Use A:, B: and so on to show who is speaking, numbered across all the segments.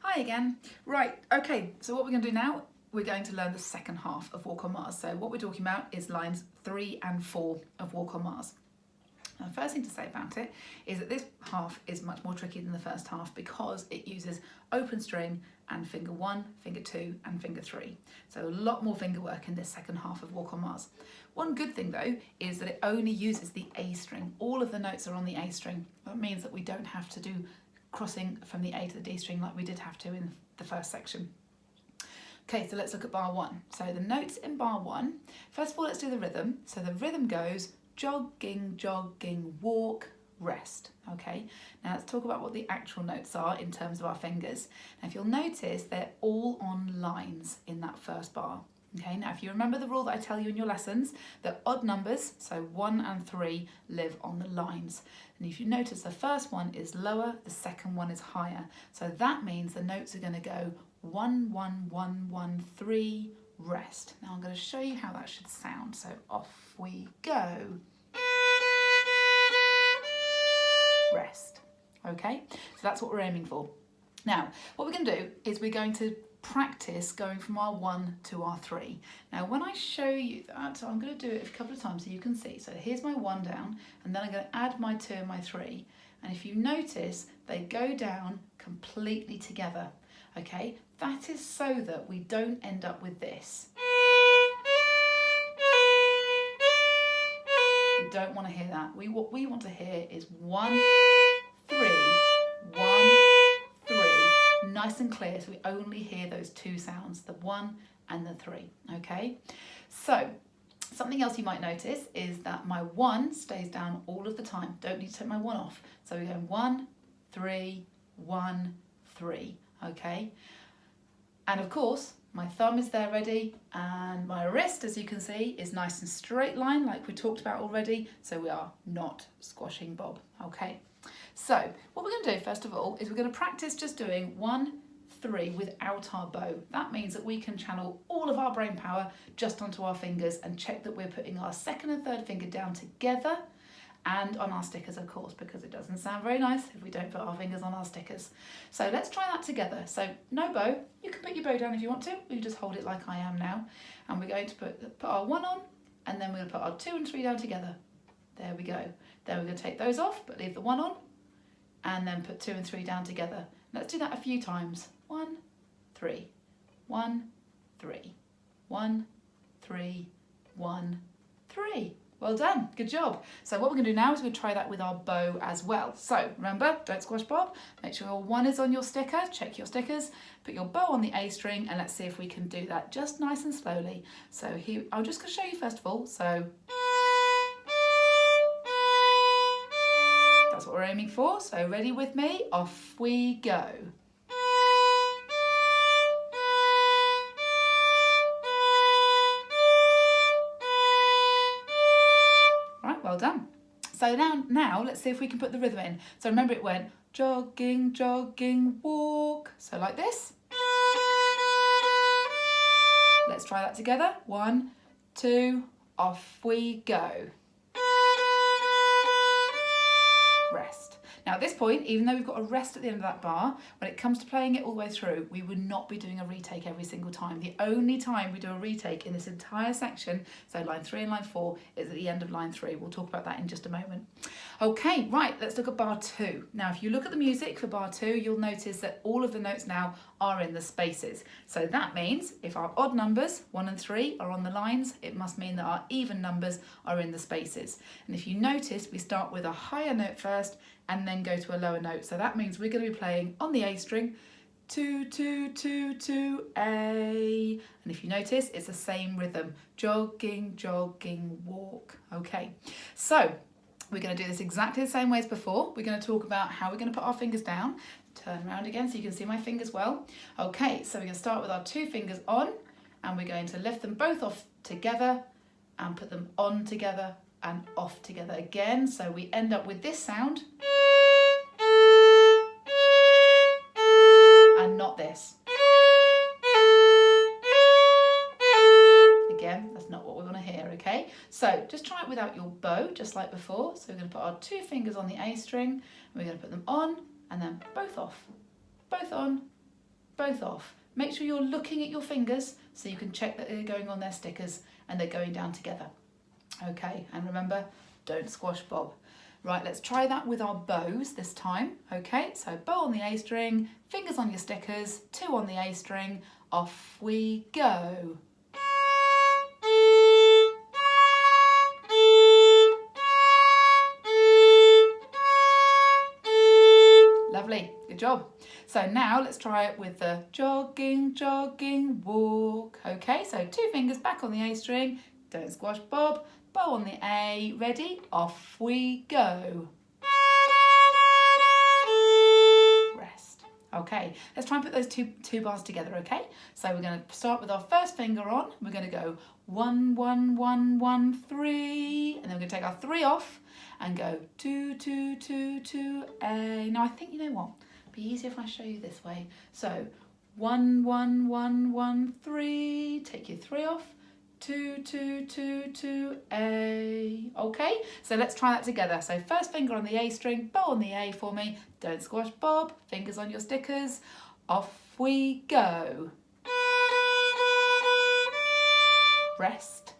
A: Hi again. Right, okay, so what we're going to do now, we're going to learn the second half of Walk on Mars. So what we're talking about is lines 3 and 4 of Walk on Mars. Now, the first thing to say about it is that this half is much more tricky than the first half because it uses open string and finger 1, finger 2 and finger 3. So a lot more finger work in this second half of Walk on Mars. One good thing though is that it only uses the A string. All of the notes are on the A string. That means that we don't have to do crossing from the A to the D string like we did have to in the first section. Okay, so let's look at bar 1. So the notes in bar 1, first of all let's do the rhythm. So the rhythm goes jogging, jogging, walk, rest. Okay, now let's talk about what the actual notes are in terms of our fingers. Now if you'll notice, they're all on lines in that first bar. Okay, now if you remember the rule that I tell you in your lessons, that odd numbers, so 1 and 3, live on the lines. And if you notice, the first one is lower, the second one is higher. So that means the notes are going to go 1, 1, 1, 1, 3, rest. Now I'm going to show you how that should sound. So off we go. Rest. Okay, so that's what we're aiming for. Now, what we're going to do is we're going to practice going from our 1 to our 3. Now when I show you that, so I'm going to do it a couple of times so you can see. So here's my 1 down, and then I'm going to add my 2 and my 3. And if you notice, they go down completely together. Okay, that is so that we don't end up with this. We don't want to hear that. What we want to hear is 1, 3, 1, 3. Nice and clear, so we only hear those two sounds, the 1 and the 3, okay? So, something else you might notice is that my 1 stays down all of the time. Don't need to take my 1 off. So we're going 1, 3, 1, 3, okay? And of course, my thumb is there ready, and my wrist, as you can see, is nice and straight line like we talked about already, so we are not squashing Bob, okay? So what we're going to do first of all is we're going to practice just doing 1, 3 without our bow. That means that we can channel all of our brain power just onto our fingers and check that we're putting our second and third finger down together and on our stickers, of course, because it doesn't sound very nice if we don't put our fingers on our stickers. So let's try that together. So no bow. You can put your bow down if you want to. You just hold it like I am now. And we're going to put our 1 on, and then we're going to put our 2 and 3 down together. There we go. Then we're going to take those off, but leave the 1 on, and then put 2 and 3 down together. Let's do that a few times. 1, 3, 1, 3, 1, 3, 1, 3. Well done, good job. So what we're going to do now is we're going to try that with our bow as well. So remember, don't squash Bob. Make sure your 1 is on your sticker. Check your stickers. Put your bow on the A string, and let's see if we can do that just nice and slowly. So here, I'm just going to show you first of all. So that's what we're aiming for. So ready with me? Off we go. Right, well done. So now let's see if we can put the rhythm in. So remember it went jogging, jogging, walk. So like this. Let's try that together. 1, 2, off we go. Rest. Now at this point, even though we've got a rest at the end of that bar, when it comes to playing it all the way through, we would not be doing a retake every single time. The only time we do a retake in this entire section, so line 3 and line 4, is at the end of line 3. We'll talk about that in just a moment. Okay, right, let's look at bar 2. Now if you look at the music for bar 2, you'll notice that all of the notes now are in the spaces. So that means if our odd numbers, 1 and 3, are on the lines, it must mean that our even numbers are in the spaces. And if you notice, we start with a higher note first and then go to a lower note. So that means we're going to be playing on the A string, 2, 2, 2, 2, A. And if you notice, it's the same rhythm, jogging, jogging, walk. Okay, so we're going to do this exactly the same way as before. We're going to talk about how we're going to put our fingers down. Turn around again so you can see my fingers well. Okay, so we're going to start with our 2 fingers on, and we're going to lift them both off together and put them on together and off together again. So we end up with this sound and not this. Again, that's not what we want to hear, okay? So just try it without your bow, just like before. So we're going to put our 2 fingers on the A string, and we're going to put them on and then both off, both on, both off. Make sure you're looking at your fingers so you can check that they're going on their stickers and they're going down together. Okay, and remember, don't squash bob. Right, let's try that with our bows this time. Okay, so bow on the A string, fingers on your stickers, 2 on the A string, off we go. Lovely, good job. So now let's try it with the jogging, jogging, walk. Okay, so 2 fingers back on the A string, don't squash bob, bow on the A, ready, off we go. Rest. Okay, let's try and put those two bars together, okay? So we're going to start with our first finger on, we're going to go 1, 1, 1, 1, 3, and then we're going to take our 3 off and go 2, 2, 2, 2, A. Now I think, you know what, it'd be easier if I show you this way. So 1, 1, 1, 1, 3, take your 3 off, 2, 2, 2, 2, A. Okay, so let's try that together. So first finger on the A string, bow on the A for me, don't squash bob, fingers on your stickers, off we go. Rest.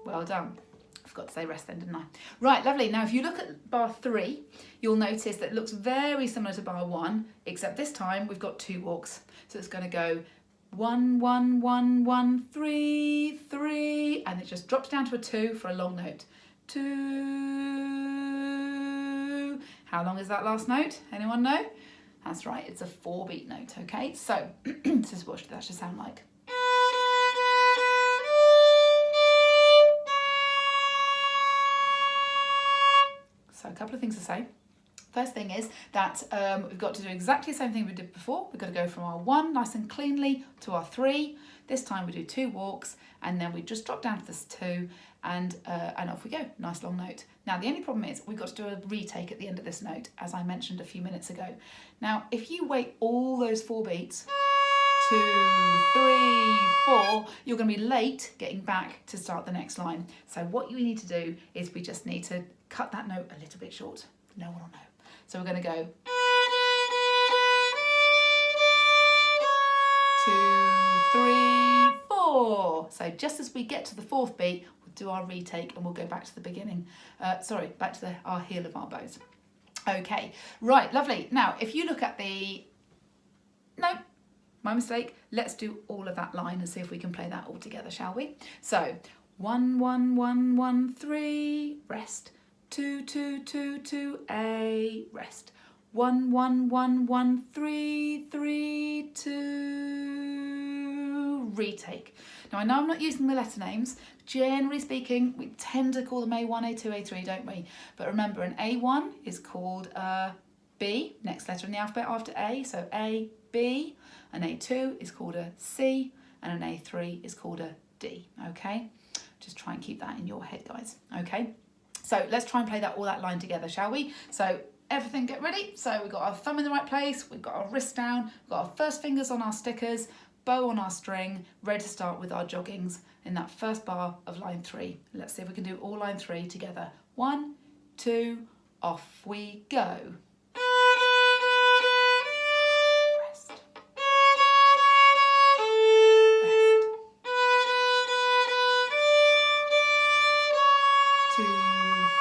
A: Well done. I forgot to say rest then, didn't I? Right, lovely. Now, if you look at bar 3, you'll notice that it looks very similar to bar 1, except this time we've got 2 walks. So it's going to go 1, 1, 1, 1, 3, 3, and it just drops down to a 2 for a long note. 2. How long is that last note? Anyone know? That's right, it's a 4-beat note, okay? So, this is what that should sound like. So, a couple of things to say. First thing is that we've got to do exactly the same thing we did before. We've got to go from our 1 nice and cleanly to our 3. This time we do 2 walks and then we just drop down to this 2 and off we go. Nice long note. Now the only problem is we've got to do a retake at the end of this note, as I mentioned a few minutes ago. Now if you wait all those 4 beats, 2, 3, 4, you're going to be late getting back to start the next line. So what you need to do is we just need to cut that note a little bit short. No one will know. So we're going to go 2, 3, 4. So just as we get to the 4th beat, we'll do our retake and we'll go back to the beginning. Back to our heel of our bows. Okay, right, lovely. Now, if you look at the... No, my mistake. Let's do all of that line and see if we can play that all together, shall we? So 1, 1, 1, 1, 3, rest. 2, 2, 2, 2, A, rest. 1, 1, 1, 1, 3, 3, 2, retake. Now I know I'm not using the letter names. Generally speaking, we tend to call them A1, A2, A3, don't we? But remember, an A1 is called B, next letter in the alphabet after A, so A, B. An A2 is called a C, and an A3 is called a D, okay? Just try and keep that in your head, guys, okay? So let's try and play all that line together, shall we? So everything get ready. So we've got our thumb in the right place, we've got our wrist down, we've got our first fingers on our stickers, bow on our string, ready to start with our joggings in that first bar of line 3. Let's see if we can do all line 3 together. 1, 2, off we go. Rest. Rest. 2,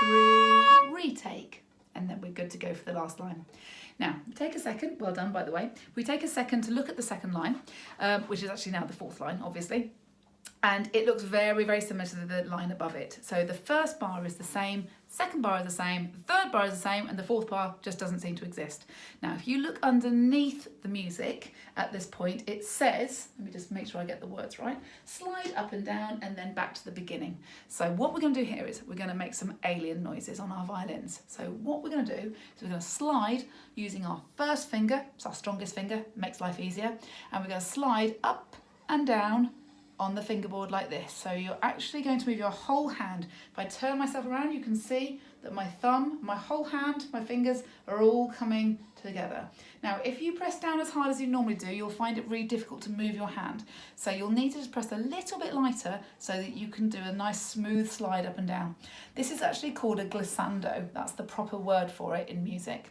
A: 3, retake, and then we're good to go for the last line. Now, take a second, well done by the way, we take a second to look at the second line, which is actually now the 4th line, obviously, and it looks very, very similar to the line above it. So the first bar is the same, second bar is the same, the 3rd bar is the same, and the 4th bar just doesn't seem to exist. Now, if you look underneath the music at this point, it says, let me just make sure I get the words right, slide up and down and then back to the beginning. So what we're going to do here is we're going to make some alien noises on our violins. So what we're going to do is we're going to slide using our first finger, it's our strongest finger, makes life easier, and we're going to slide up and down on the fingerboard like this. So you're actually going to move your whole hand. If I turn myself around, you can see that my thumb, my whole hand, my fingers are all coming together. Now, if you press down as hard as you normally do, you'll find it really difficult to move your hand. So you'll need to just press a little bit lighter so that you can do a nice smooth slide up and down. This is actually called a glissando. That's the proper word for it in music.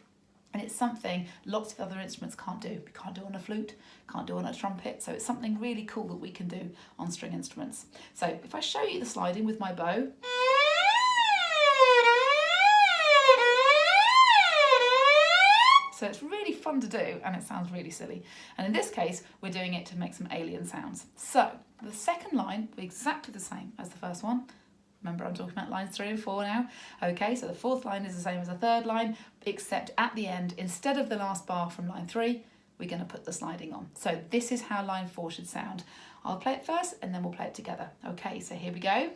A: And it's something lots of other instruments can't do. We can't do on a flute, can't do on a trumpet. So it's something really cool that we can do on string instruments. So if I show you the sliding with my bow. So it's really fun to do and it sounds really silly. And in this case, we're doing it to make some alien sounds. So the second line will be exactly the same as the first one. Remember, I'm talking about lines 3 and 4 now. Okay, so the fourth line is the same as the third line, except at the end, instead of the last bar from line 3, we're going to put the sliding on. So this is how line 4 should sound. I'll play it first and then we'll play it together. Okay, so here we go.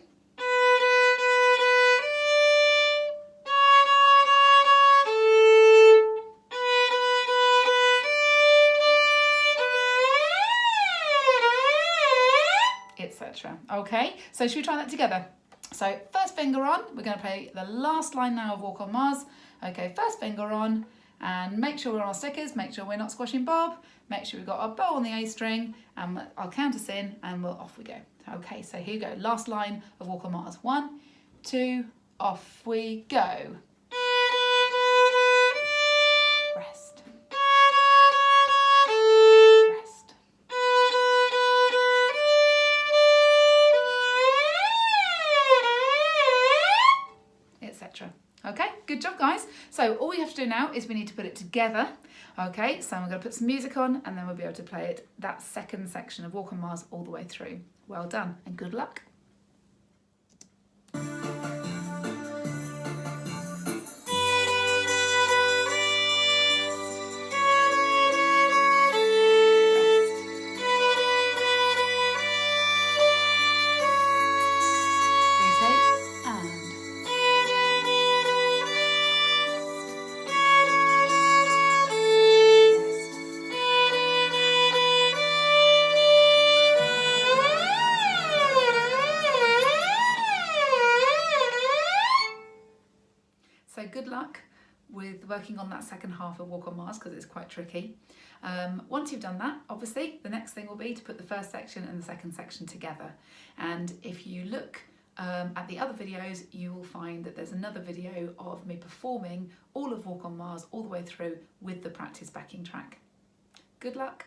A: Etc. Okay, so should we try that together? So first finger on, we're going to play the last line now of Walk on Mars. Okay, first finger on, and make sure we're on our stickers, make sure we're not squashing Bob, make sure we've got our bow on the A string, and I'll count us in and off we go. Okay, so here you go, last line of Walk on Mars. 1, 2, off we go. Rest. Okay, good job guys. So all we have to do now is we need to put it together. Okay, so I'm going to put some music on and then we'll be able to play it, that second section of Walk on Mars all the way through. Well done and good luck. So good luck with working on that second half of Walk on Mars because it's quite tricky. Once you've done that, obviously, the next thing will be to put the first section and the second section together. And if you look at the other videos, you will find that there's another video of me performing all of Walk on Mars all the way through with the practice backing track. Good luck.